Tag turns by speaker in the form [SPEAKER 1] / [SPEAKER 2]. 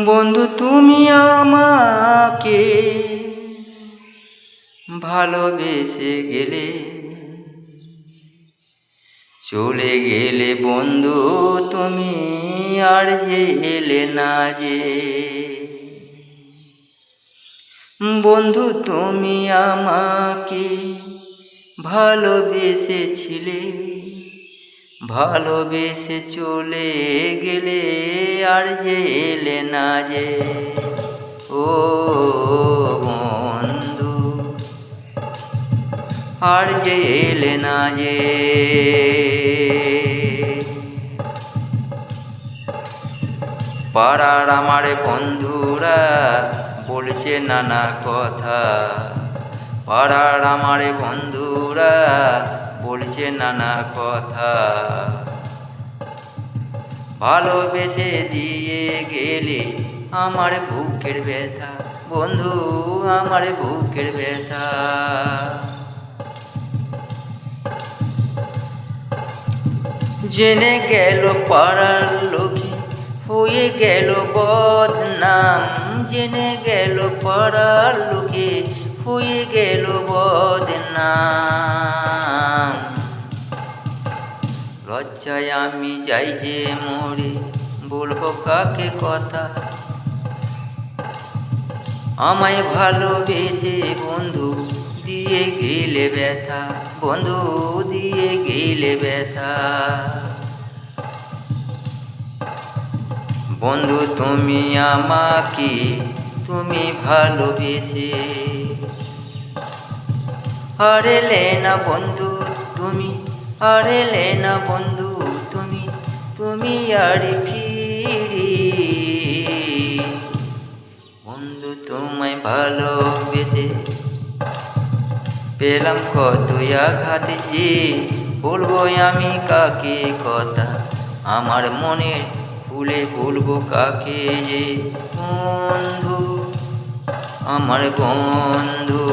[SPEAKER 1] বন্ধু তুমি আমাকে ভালোবেসে গেলে, চলে গেলে বন্ধু তুমি আর যে এলে না যে। বন্ধু তুমি আমাকে ভালোবেসেছিলে, ভালোবেসে চলে গেলে আর যে এলে না যে। ও বন্ধু আর যে এলে না যে। পাড়ার আমার বন্ধুরা বলছে নানা কথা, পাড়ার আমার বন্ধুরা বলছে নানা কথা। ভালোবেসে দিয়ে গেলে আমার বুকের ব্যথা, বন্ধু আমার বুকের ব্যথা। জেনে গেল পাড়ার লোকে হয়ে গেল বদনাম, জেনে গেল পাড়ার লোকে হয়ে গেল বদনাম। লজ্জায় আমি যাই যে মরে, বলবো কাকে কথা। আমায় ভালোবেসে বন্ধু দিয়ে গেলে ব্যথা, বন্ধু দিয়ে গেলে ব্যথা। বন্ধু তুমি আমাকে তুমি ভালোবেসে হারেলে না বন্ধু তুমি, হারেলে না বন্ধু তুমি, তুমি আর ফিরি। বন্ধু তোমায় ভালোবেসে পেলাম কত আঘাত যে, বলবো আমি কাকে কথা। আমার মনের খুলে বলবো কাকে যে। বন্ধু আমার বন্ধু।